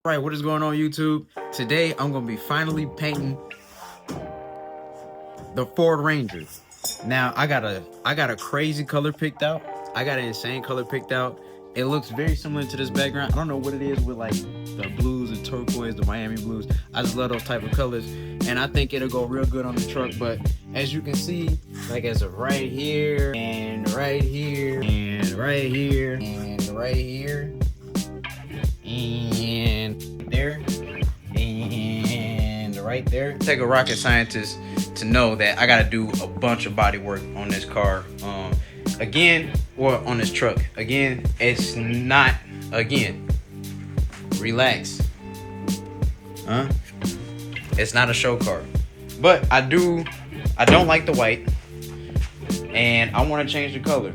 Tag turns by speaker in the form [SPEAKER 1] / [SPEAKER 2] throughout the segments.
[SPEAKER 1] All right, what is going on, YouTube? Today I'm gonna be finally painting the Ford Ranger. Now I got a crazy color picked out. I got an insane color picked out. It looks very similar to this background. I don't know what it is with like the blues, the turquoise, the Miami blues. I just love those type of colors, and I think it'll go real good on the truck. But as you can see, like as of right here and right here and right here and right here and there and right there. Take a rocket scientist to know that I gotta do a bunch of body work on this car. Again, or on this truck. Again, it's not, again, relax. It's not a show car. But I don't like the white, and I want to change the color.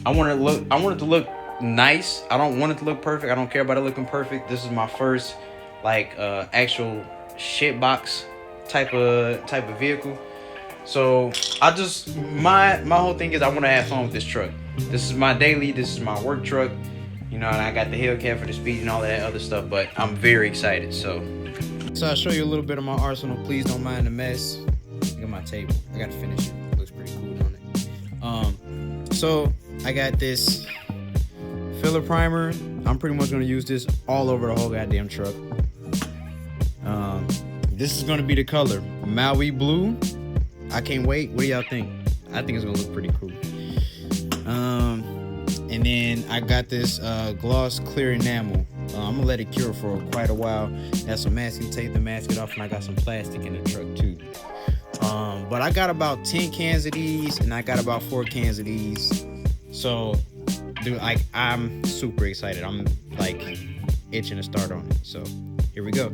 [SPEAKER 1] I want it to look nice. I don't want it to look perfect. I don't care about it looking perfect. This is my first actual shit box type of vehicle. So my whole thing is I want to have fun with this truck. This is my daily, this is my work truck. You know, and I got the Hellcat for the speed and all that other stuff, but I'm very excited. So I'll show you a little bit of my arsenal. Please don't mind the mess. Look at my table. I gotta finish it. Looks pretty cool on it. So I got this filler primer. I'm pretty much gonna use this all over the whole goddamn truck. This is gonna be the color Maui blue. I can't wait. What do y'all think? I think it's gonna look pretty cool. And then I got this gloss clear enamel. I'm gonna let it cure for quite a while. Got some masking tape to mask it off, and I got some plastic in the truck too. But I got about 10 cans of these, and I got about 4 cans of these. So, dude, I'm super excited. I'm like itching to start on it. So here we go.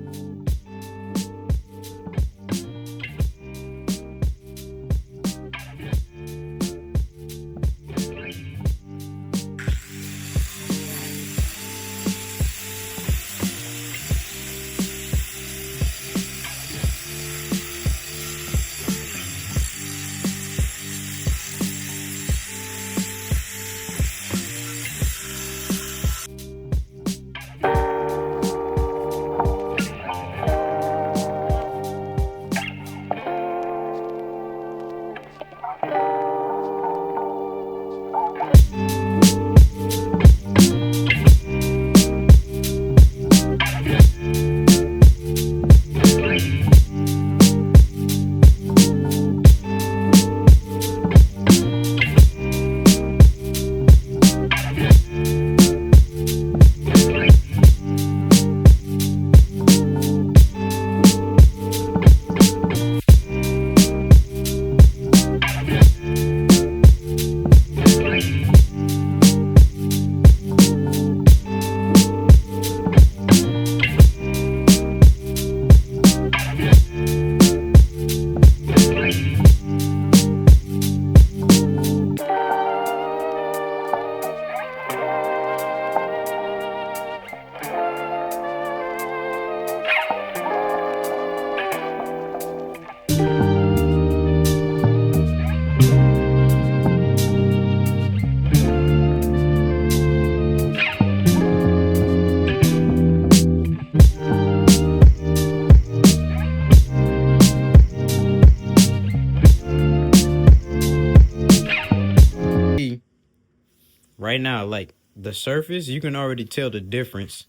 [SPEAKER 1] Right now, like the surface, you can already tell the difference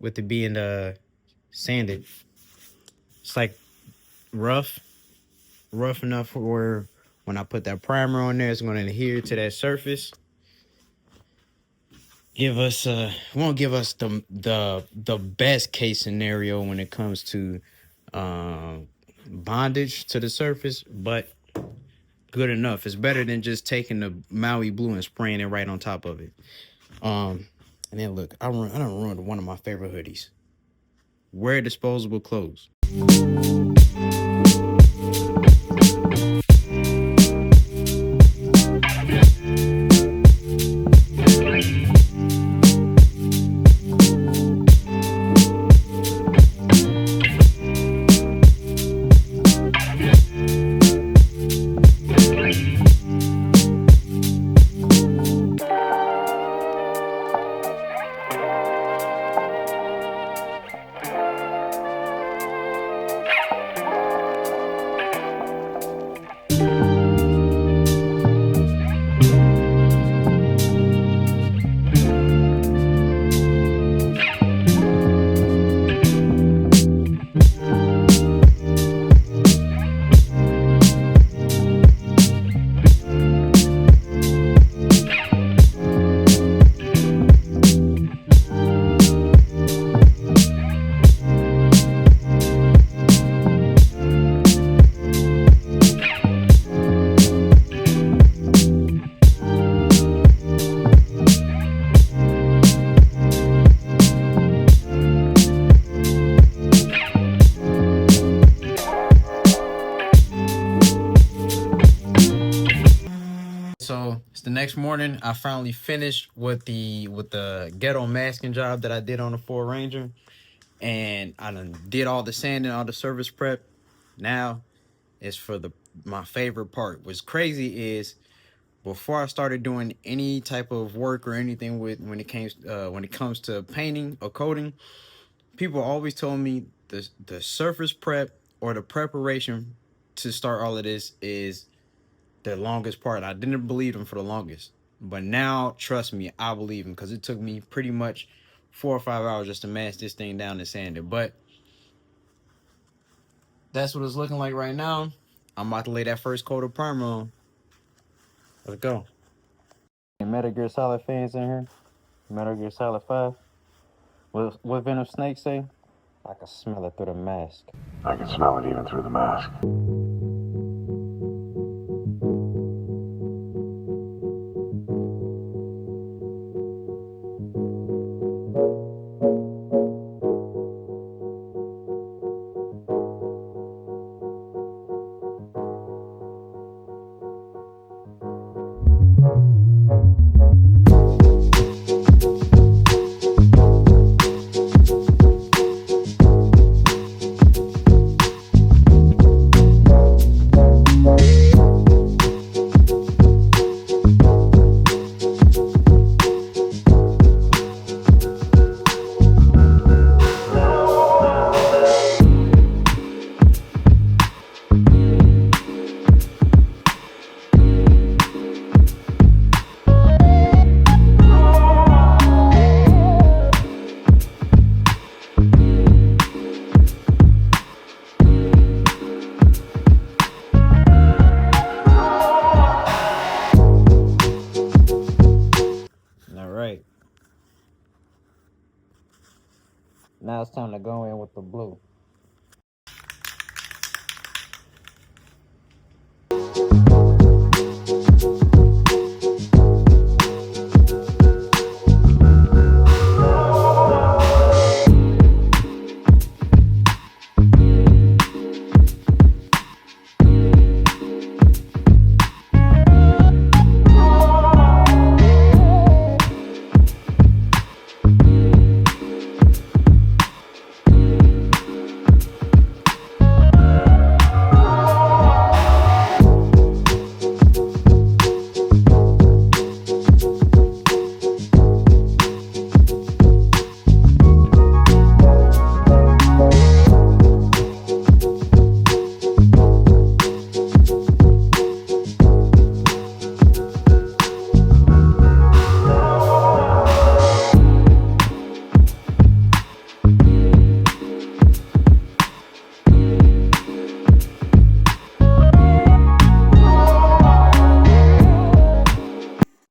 [SPEAKER 1] with it being sanded. It's like rough enough for when I put that primer on there, it's going to adhere to that surface. Won't give us the best case scenario when it comes to bondage to the surface, but good enough. It's better than just taking the Maui blue and spraying it right on top of it. And then look, I done ruined one of my favorite hoodies. Wear disposable clothes. the next morning. I finally finished with the ghetto masking job that I did on the Ford Ranger, and I done did all the sanding, all the surface prep. Now it's for my favorite part. What's crazy is before I started doing any type of work or anything when it comes to painting or coating, people always told me the surface prep or the preparation to start all of this is the longest part. I didn't believe them for the longest, but now trust me, I believe them, because it took me pretty much 4 or 5 hours just to mask this thing down and sand it. But that's what it's looking like right now. I'm about to lay that first coat of primer on. Let's go. Metal Gear Solid fans in here. Metal Gear Solid 5. What Venom Snake say? I can smell it through the mask.
[SPEAKER 2] I can smell it even through the mask.
[SPEAKER 1] All right. Now it's time to go in with the blue.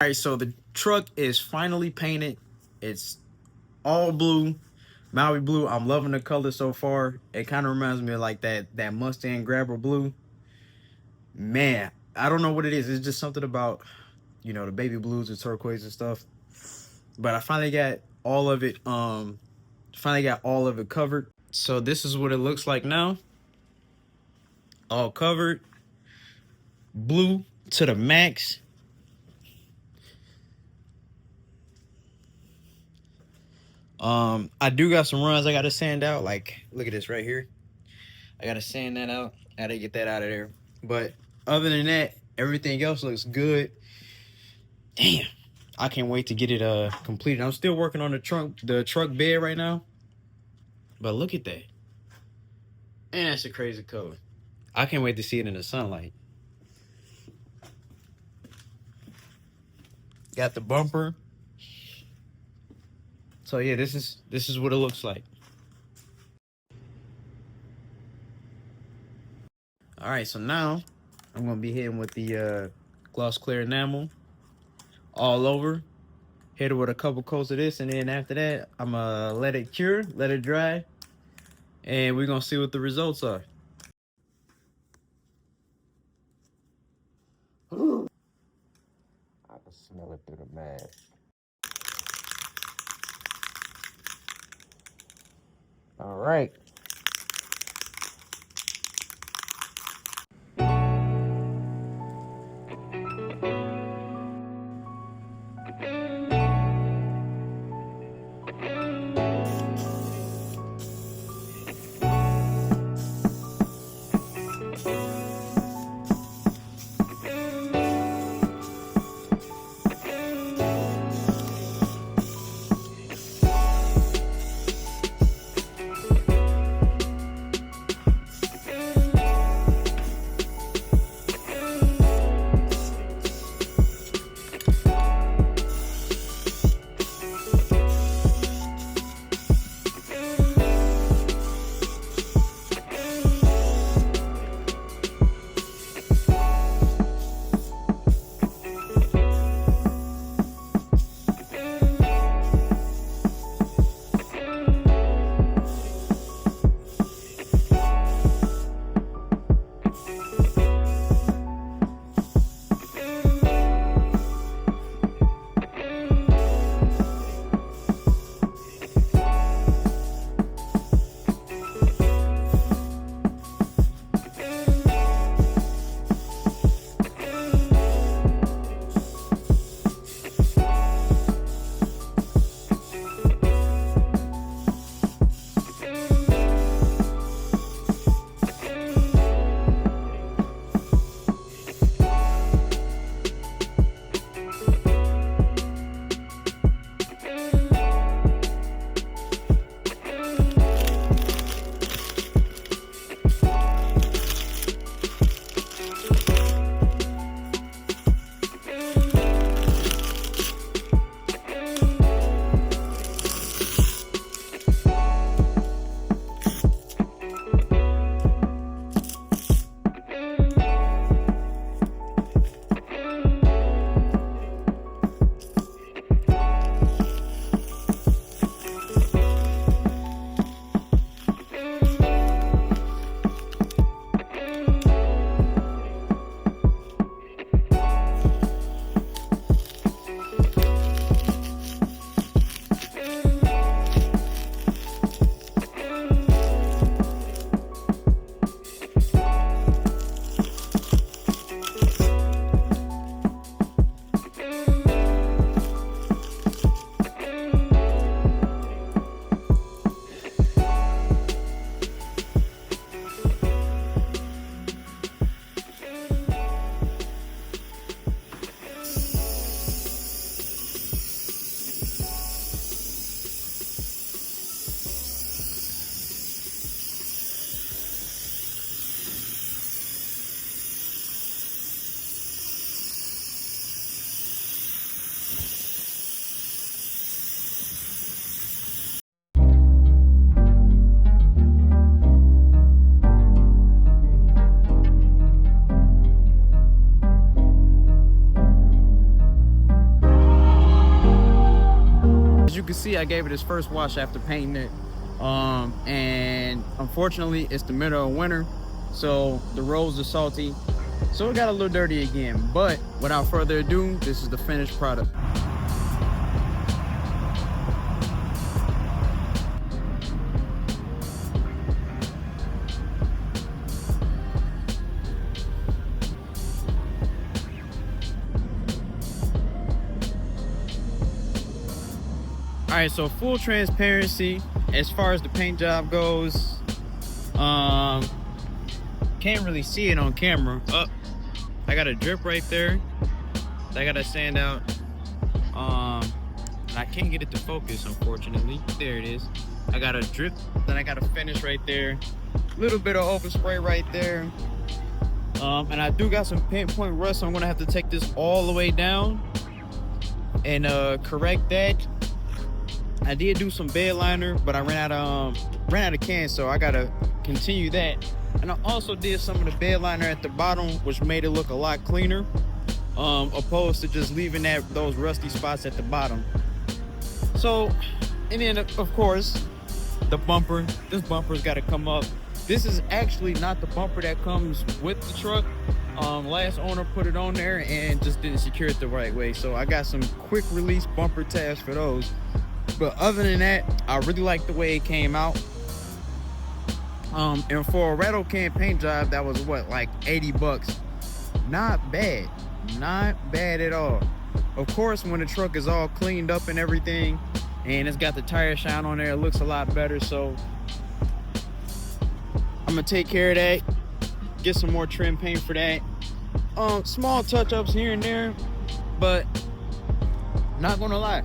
[SPEAKER 1] All right, so the truck is finally painted. It's all blue, Maui blue. I'm loving the color so far. It kind of reminds me of like that Mustang Grabber blue. Man, I don't know what it is. It's just something about, the baby blues and turquoise and stuff. But I finally got all of it covered. So this is what it looks like now. All covered. Blue to the max. I do got some runs I gotta sand out. Like, look at this right here. I gotta sand that out. I gotta get that out of there. But other than that, everything else looks good. Damn, I can't wait to get it completed. I'm still working on the truck bed right now. But look at that. Man, that's a crazy color. I can't wait to see it in the sunlight. Got the bumper. So yeah, this is what it looks like. All right, so now I'm gonna be hitting with the gloss clear enamel all over. Hit it with a couple coats of this, and then after that, I'm gonna let it cure, let it dry, and we're gonna see what the results are.
[SPEAKER 2] I can smell it through the mask.
[SPEAKER 1] All right. can see, I gave it its first wash after painting it. And unfortunately, it's the middle of winter, so the roads are salty. So it got a little dirty again. But without further ado, this is the finished product. All right, so full transparency as far as the paint job goes. Can't really see it on camera. I got a drip right there that I gotta sand out. And I can't get it to focus, unfortunately. There it is. I got a drip that I gotta finish right there. Little bit of overspray right there. And I do got some pinpoint rust, so I'm gonna have to take this all the way down and correct that. I did do some bed liner, but I ran out of cans, so I gotta continue that. And I also did some of the bed liner at the bottom, which made it look a lot cleaner, opposed to just leaving those rusty spots at the bottom. So, and then of course, the bumper. This bumper's got to come up. This is actually not the bumper that comes with the truck. Last owner put it on there and just didn't secure it the right way. So I got some quick release bumper tabs for those. But other than that, I really like the way it came out. And for a rattle can paint job, that was what, like 80 bucks. Not bad. Not bad at all. Of course, when the truck is all cleaned up and everything, and it's got the tire shine on there, it looks a lot better. So I'm gonna take care of that, get some more trim paint for that. Small touch-ups here and there, but not gonna lie,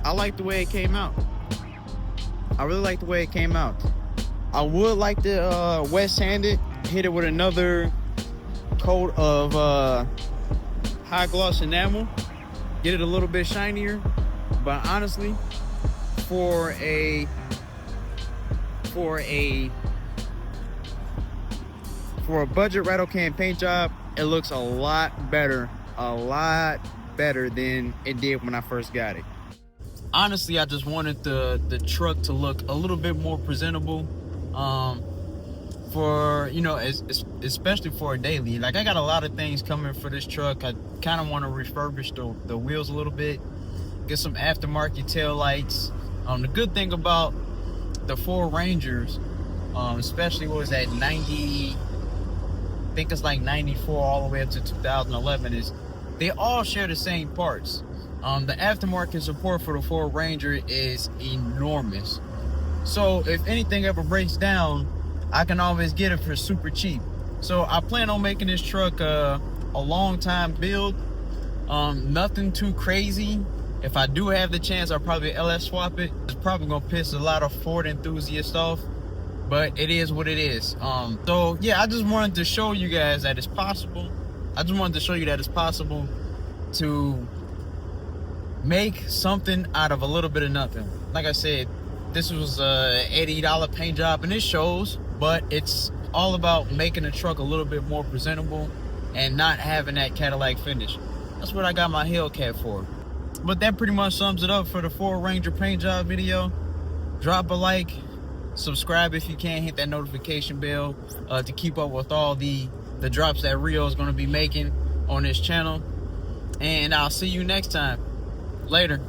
[SPEAKER 1] I like the way it came out. I really like the way it came out. I would like to wet sand it, hit it with another coat of high gloss enamel, get it a little bit shinier. But honestly, for a budget rattle can paint job, it looks a lot better than it did when I first got it. Honestly, I just wanted the truck to look a little bit more presentable, for, you know, especially for a daily. Like, I got a lot of things coming for this truck. I kind of want to refurbish the wheels a little bit, get some aftermarket tail lights. The good thing about the Ford Rangers, especially what was that 90, I think it's like 94 all the way up to 2011, is they all share the same parts. The aftermarket support for the Ford Ranger is enormous. So if anything ever breaks down, I can always get it for super cheap. So I plan on making this truck a long time build. Nothing too crazy. If I do have the chance, I'll probably LS swap it. It's probably gonna piss a lot of Ford enthusiasts off, but it is what it is. So yeah, I just wanted to show you guys that it's possible. I just wanted to show you that it's possible to make something out of a little bit of nothing. Like I said, this was a $80 paint job, and it shows, but it's all about making the truck a little bit more presentable and not having that Cadillac finish. That's what I got my Hellcat for. But that pretty much sums it up for the Ford Ranger paint job video. Drop a like, subscribe if you can, hit that notification bell to keep up with all the drops that Rio is going to be making on this channel. And I'll see you next time. Later.